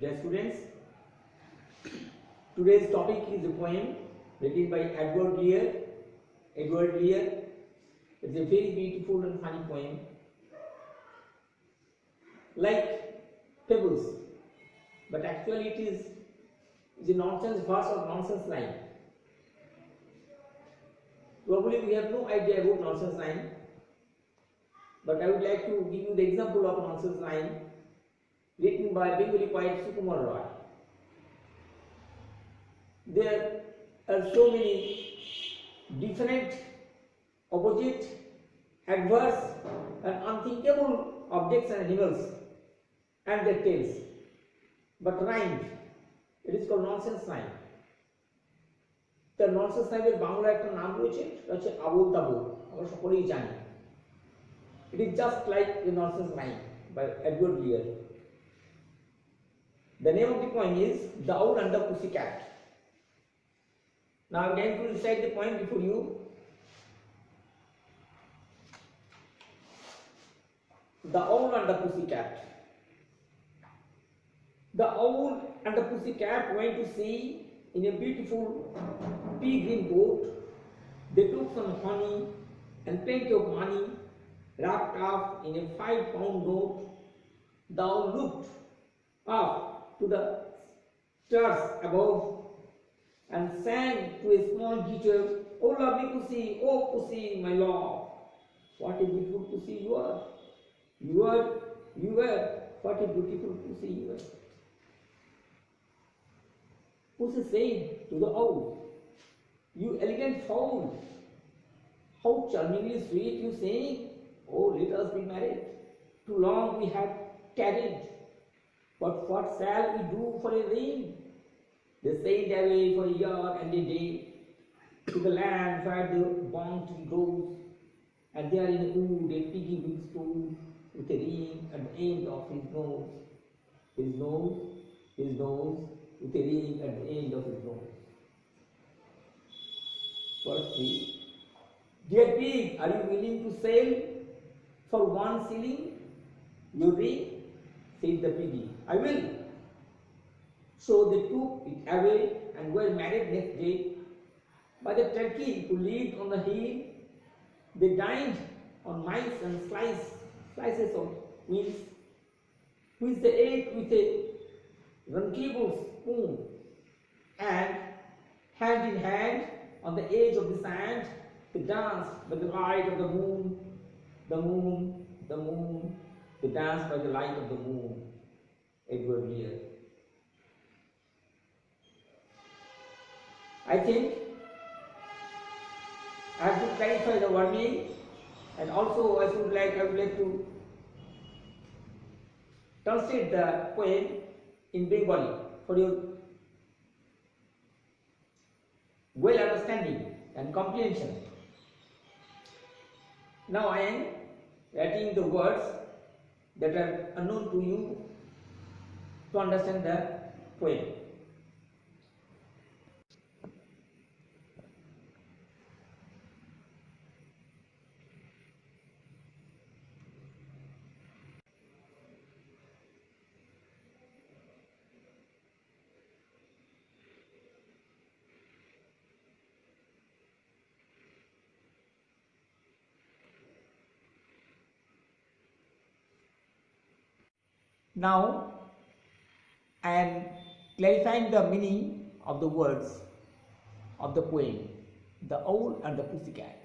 Dear students, today's topic is a poem written by Edward Lear. Edward Lear. It's a very beautiful and funny poem, like fables, but actually it is a nonsense verse or nonsense line. Probably we have no idea about nonsense line, but I would like to give you the example of nonsense line written by Bengali poet Sukumar Roy. There are so many different, opposite, adverse and unthinkable objects and animals and their tails, but rhymed. It is called nonsense line. The nonsense line এর বাংলা একটা নাম রয়েছে, এটা হচ্ছে আবোল তাবোল, আমরা সকলেই জানি। It is just like the nonsense line by Edward Lear. The name of the poem is The Owl and the Pussycat. Now I am going to recite the poem before you. The Owl and the Pussycat. The owl and the pussycat went to sea in a beautiful pea green boat. They took some honey and plenty of money wrapped up in a 5-pound note. The owl looked up to the stars above and sang to a small guitar, "Oh lovely pussy, oh pussy, my love, what a beautiful pussy you are. You were, what a beautiful pussy you are." Pussy said to the owl, "You elegant fowl, how charmingly sweet you sing. Oh, let us be married. Too long we have tarried, but what shall we do for a ring?" They sailed away for a year and a day to the land where the balm tree grows, and there in a wood a piggy wig stood with a ring at the end of his nose. His nose, with a ring at the end of his nose. Verse 3. "Dear pig, are you willing to sell for 1 shilling your ring?" said the piggy. "I will." So they took it away and were married next day. By the turkey who lived on the hill, they dined on mice and slices of wings, which they ate with a runkable spoon, and hand in hand on the edge of the sand they danced by the light of the moon, they danced by the light of the moon. Edward Lear. I think I have to clarify the wording, and also I would like to translate the poem in Bengali for your well understanding and comprehension. Now I am writing the words that are unknown to you to understand the poem. Now I am clarifying the meaning of the words of the poem, The Owl and the Pussycat.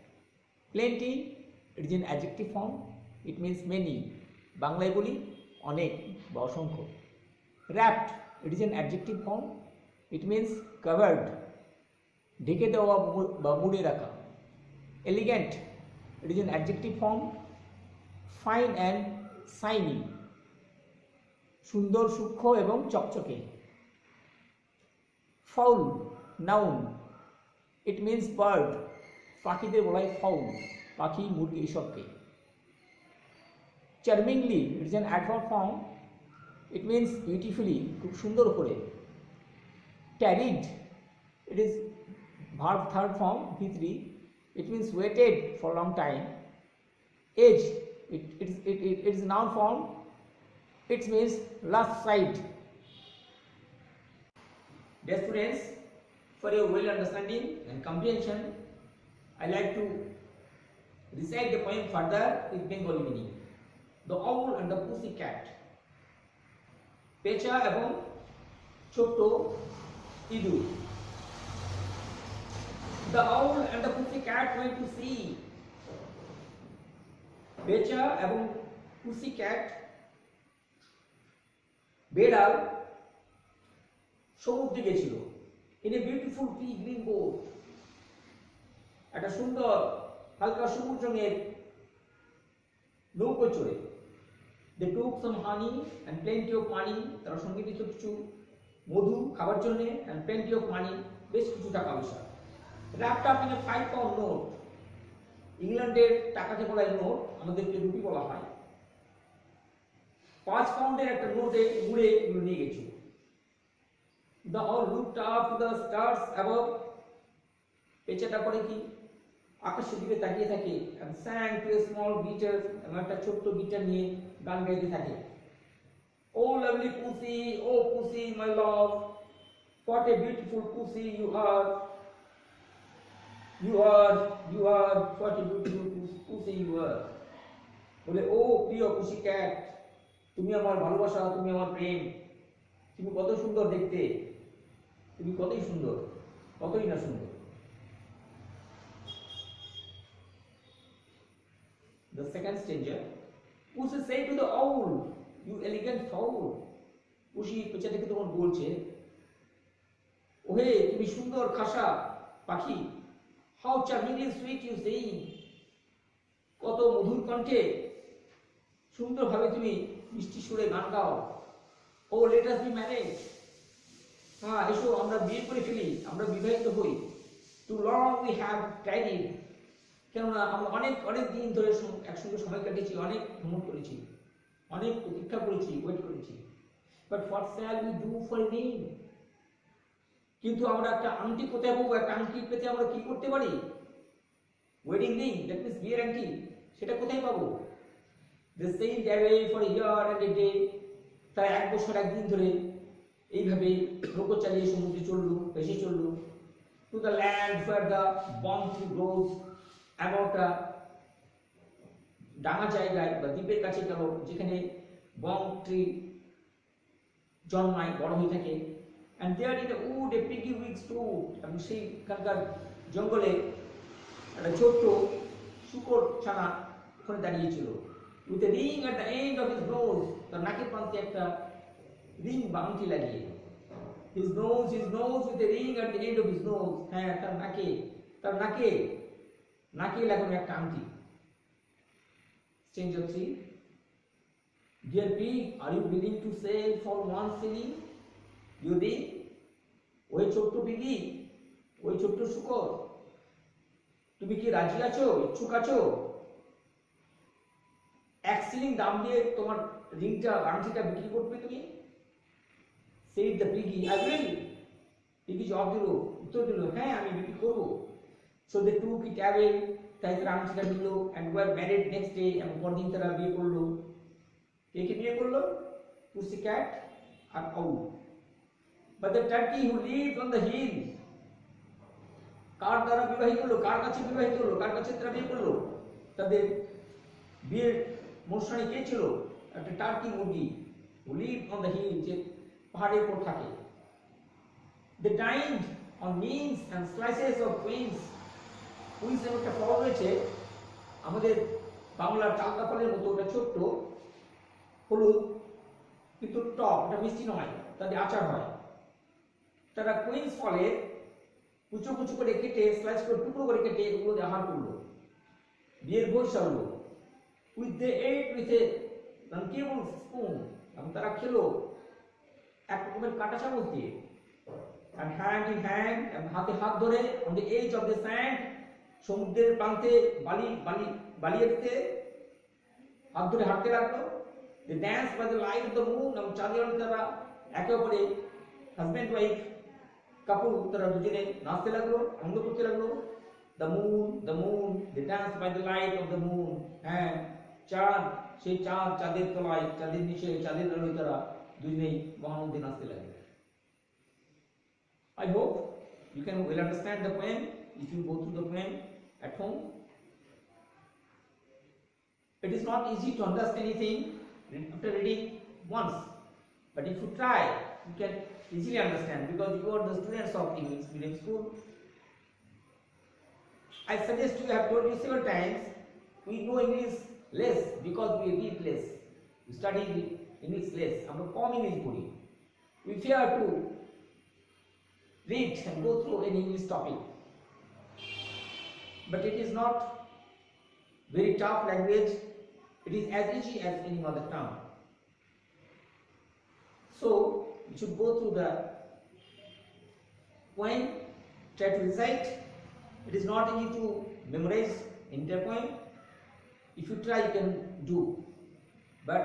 Plenty, it is an adjective form, it means many. বাংলায় বলি অনেক বা অসংখ্য। Wrapped, it is an adjective form, it means covered, ঢেকে দেওয়া বা মুড়ে রাখা। Elegant, it is an adjective form, fine and shiny, সুন্দর, সূক্ষ্ম এবং চকচকে। Fowl, noun, it means bird, পাখিদের বলা হয় ফাউল, পাখি, মুরগি এসবকে। Charmingly, it is an adverb form, it means beautifully, খুব সুন্দর করে। Tarried, it is verb third form V3, it means waited for long time. Age, it is noun form, it means last side, Dear students, for your well understanding and comprehension, I like to recite the poem further with Bengali meaning. The Owl and the Pussy Cat. পেঁচা এবং ছোট্ট ইঁদুর. The owl and the pussy cat went to sea. পেঁচা এবং pussy cat বেড়াল সমুদ্রে গেছিল। In a beautiful pea green boat. একটা সুন্দর হালকা সবুজ রঙের নৌকো চড়ে। They took some honey and plenty of money. তারা সঙ্গে নিয়ে কিছু মধু খাবার জন্য and plenty of money, বেশ কিছু টাকা পয়সা। Wrapped up in a 5-pound note. ইংল্যান্ডের টাকাকে বলা হয় নোট, আমাদেরকে রুপি বলা হয়। 5 পাউন্ডের একটা নোটে মুড়ে এগুলো নিয়ে গেছিল। The owl looked up to the stars above. পেঁচাটা করে কি আকাশের দিকে তাকিয়ে থাকে and sang to a small guitar, এবং একটা ছোট্ট গিটার নিয়ে গান গাইতে থাকে। Oh lovely pussy, oh pussy my love, what a beautiful pussy you are. You are what a beautiful pussy you are. বলে ও প্রিয় পুসি ক্যাট, তুমি আমার ভালোবাসা, তুমি আমার প্রেম, তুমি কত সুন্দর দেখতে, তুমি কতই সুন্দর, কতই না সুন্দর। The second stanza. Pussy said to the owl, you elegant fowl. পুষি পেঁচাটাকে তখন বলছে, ওহে তুমি সুন্দর খাসা পাখি, how charmingly sweet you sing. কত মধুর কণ্ঠে সুন্দরভাবে তুমি মিষ্টি সুরে গান গাও। Oh let us be married. হ্যাঁ এসো আমরা বিয়ে করে ফেলি, আমরা বিবাহিত হই। Too long we have tried. কেননা আমরা অনেক অনেক দিন ধরে একসঙ্গে সময় কাটিয়েছি, অনেক ভ্রমণ করেছি, অনেক প্রতীক্ষা করেছি, ওয়েট করেছি। But what shall we do for a ring? কিন্তু আমরা একটা আংটি কোথায় পাবো? একটা আংটি পেতে আমরা কি করতে পারি? ওয়েডিং রিং, দ্যাট মিন্স বিয়ের আংটি, সেটা কোথায় পাবো? They sailed away for a year and a day. তারা 1 বছর 1 দিন ধরে এইভাবে নৌকো চালিয়ে সমুদ্রে চললো, ভেসে চললো। To the land where the balm tree grows. এমন একটা ডাঙা জায়গায় বা দ্বীপের কাছে গেল যেখানে বং ট্রি জন্মায়, বড় হয়ে থাকে। and there in the wood a piggy wig stood. এবং সেইখানকার জঙ্গলে একটা ছোট্ট শূকর ছানা ওখানে দাঁড়িয়েছিল। with a ring at the end of his nose. তার নাকের প্রান্তে একটা রিং বা আংটি লাগিয়ে। his nose with a ring at the end of his nose. হ্যাঁ তার নাকে লাগানো একটা আংটি। Stanza 3. Dear pig, are you willing to sell for 1 shilling? যদি ওই ছোট্ট পিগি, ওই ছোট্ট শূকর, তুমি কি রাজি আছো, ইচ্ছুক আছো 1 শিলিং দাম দিয়ে তোমার রিংটা আংটিটা বিক্রি করবে তুমি? Said the piggy, I will. Piggy জবাব দিল, উত্তর দিল, হ্যাঁ আমি বিক্রি করব। So they took it away. তাই তারা আংটিটা নিল and were married next day. এবং পরদিন তারা বিয়ে করলো। কে বিয়ে করলো? পুসি ক্যাট আর owl. But the turkey who lived on the hill, কার দ্বারা বিবাহিত হলো, কার কাছে বিবাহিত হলো, কার কাছে তারা বিয়ে করলো? তাদের বিয়ের মশানি কে ছিল? একটা টার্কি মুরগি, who lived on the hill, যে পাহাড়ের উপর থাকে। They dined on meals and slices of quince. Quince এর একটা ফল রয়েছে আমাদের বাংলার চালতা ফলের মতো, ওটা ছোট্ট হলুদ কিন্তু টক, এটা মিষ্টি নয়, তাতে আচার হয়। তারা কুইন্স ফলের কুচো কুচো করে কেটে, স্লাইস করে টুকরো করে কেটে এগুলো দিয়ে আহার করলো, বিয়ের ভোজ সারলো। they ate with a uncable spoon. এবং তারা খেলো এক রকমের কাঁটা চামচ দিয়ে। and hand in hand, এবং হাতে হাত ধরে, on the edge of the sand, সমুদ্রের প্রান্তে বালিতে হাত ধরে হাঁটতে লাগলো। they danced by the light of the moon. এবং চাঁদের আলোতে তারা একে অপরে হাজব্যান্ড ওয়াইফ কাপল, তারা দুজনে নাচতে লাগলো, আনন্দ করতে লাগলো। the moon, they danced by the light of the moon. হ্যাঁ চাঁদ, সেই চাঁদের তলায়, চাঁদের নিচে, চাঁদের আলোয় তারা দুজনেই মহানন্দে নাচতে লাগলো। I hope you can well understand the poem if you go through the poem at home. It is not easy to understand anything after reading once, but if you try, you can easily understand because you are the students of English medium school. I suggest you, have told you several times, we know English less because we read less. We study English less. আমরা কম ইংরেজি পড়ি. We fear to read and go through an English topic. But it is not very tough language. It is as easy as any other tongue. So you should go through the poem, try to recite. It is not easy to memorize entire poem. If you try, you can do. But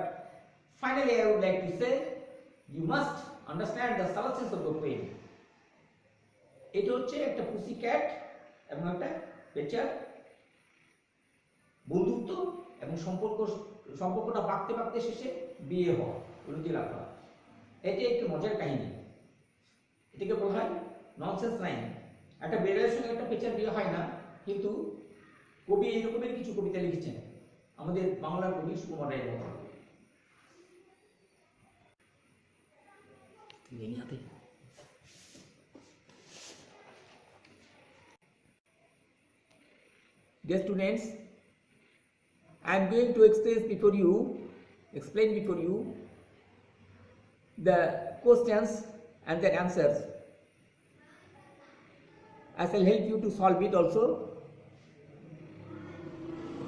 finally, I would like to say, you must understand the substance of the poem. এটা হচ্ছে একটা পুসি cat এবং একটা বেচার বন্ধুত্ব এবং সম্পর্কটা বাড়তে বাড়তে শেষে বিয়ে হওয়া, রুজি লাভ করা। এটি একটি মজার কাহিনী। এটাকে বলা হয় ননসেন্স লাইন। একটা বেড়ালের সঙ্গে একটা পেঁচার বিয়ে হয় না, কিন্তু কবি এই রকমের কিছু কবিতা লিখেছেন আমাদের বাংলার কবি সুকুমার রায়ের মতো। Dear students, I am going to explain before you the questions and their answers. I shall help you to solve it also.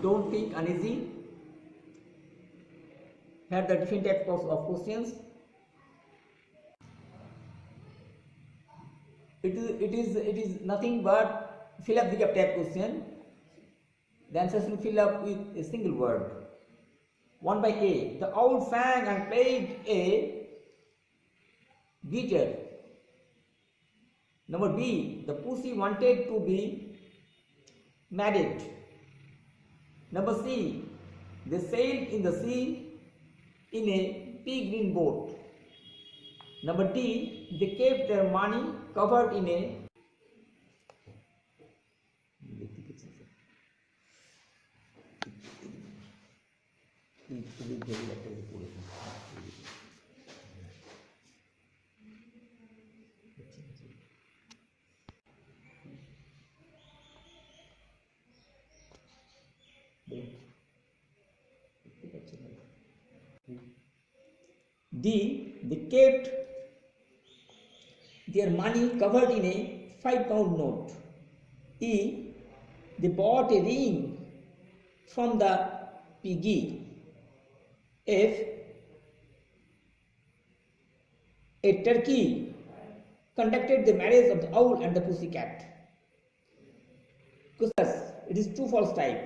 Don't think uneasy. Here are the different types of questions. It is nothing but fill up the gap type question. The answers will fill up with a single word. 1 by A. The owl sang and played a guitar. Number B. The pussy wanted to be married. Number C. They sailed in the sea in a pea green boat. Number D. They kept their money covered in a D. They kept their money covered in a 5-pound note. E. They bought a ring from the piggy. F. A turkey conducted the marriage of the owl and the pussycat. Because it is true false type.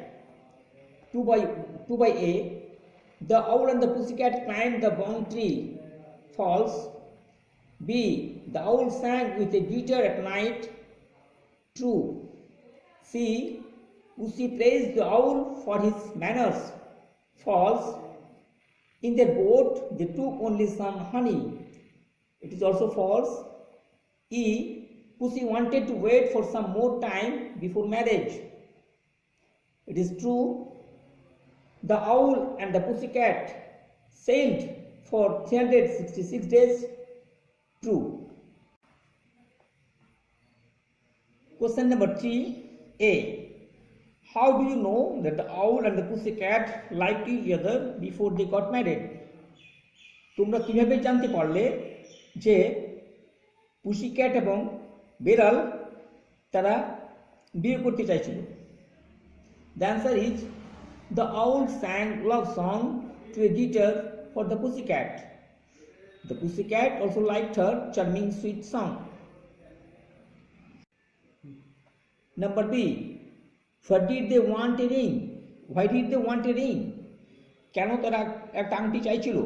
2 by A. The owl and the pussycat climbed the bong tree. False. B. The owl sang with a guitar at night. True. C. Pussy praised the owl for his manners. False. In their boat, they took only some honey. It is also false. E. Pussy wanted to wait for some more time before marriage. It is true. The owl and the pussycat sailed for 366 days. True. Question number 3A. How do you know that the owl and the pussycat liked each other before they got married? তোমরা কিভাবে জানতে পারলে যে পুসিক্যাট এবং বেড়াল তারা বিয়ে করতে চাইছিল? The answer is the owl sang love song to a guitar for the pussycat. The pussycat also liked her charming sweet song. Number B. What did they want a ring? Why did they want a ring? কেন তারা একটা আংটি চাইছিল?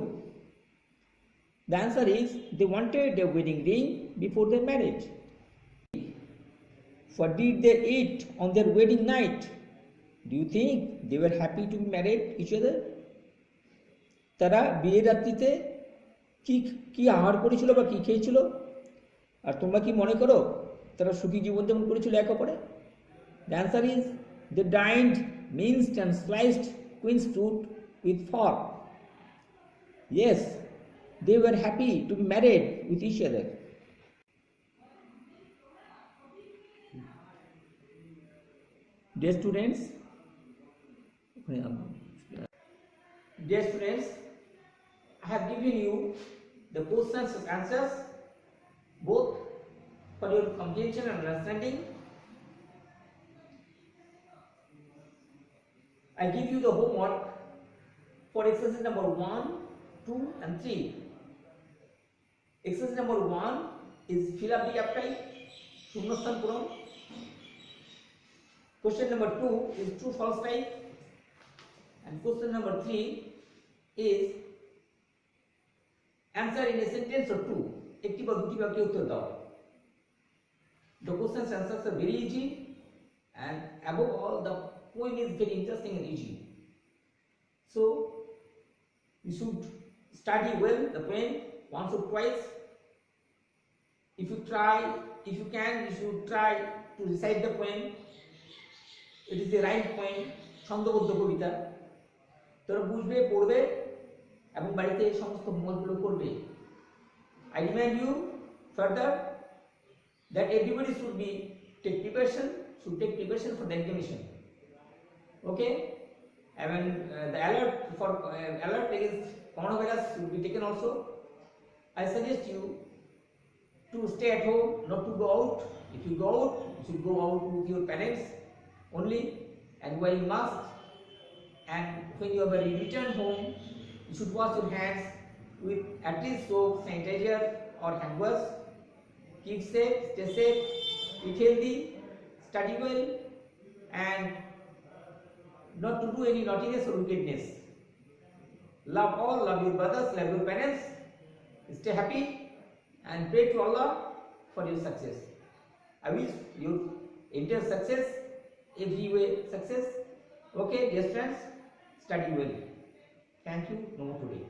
The answer is they wanted a wedding ring before their marriage. What did they eat on their wedding night? Do you think they were happy to be married each other? তারা বিয়ের রাত্রিতে কি আহার করেছিল বা কি খেয়েছিল? আর তোমরা কি মনে করো তারা সুখী জীবনযাপন করেছিল একে অপরে? The answer is they dined minced and sliced quince fruit with fork. Yes, they were happy to be married with each other. Dear students, I have given you the questions and answers both for your comprehension and understanding. I give you the homework for exercise number 1, 2 and 3. Exercise number 1 is fill up the gap. Shunnyasthan puron. Question number 2 is true false type. And question number 3 is answer in a sentence or two. একটি বা দুটি বাক্যে উত্তর দাও. The questions and answers are very easy, and above all the poem is very interesting and easy. So you should study well the poem once or twice. If you can, you should try to recite the poem. It is a rhymed poem, ছন্দবদ্ধ কবিতা. তোরা বুঝবে, পড়বে এবং বাড়িতে এই সমস্ত হোমওয়ার্কগুলো করবে. I remind you further that everybody should take preparation for the examination. Okay, and when the alert against coronavirus should be taken also. I suggest you to stay at home, not to go out. If you go out, you should go out with your parents only and wearing mask. And when you are return home, you should wash your hands with at least soap, sanitizer or hand wash. Keep safe, stay safe, eat healthy, study well, and not to do any naughtiness or wickedness. Love all, love your brothers, love your parents, stay happy and pray to Allah for your success. I wish your entire success, every way success. Okay, dear friends, study well. Thank you. No more today.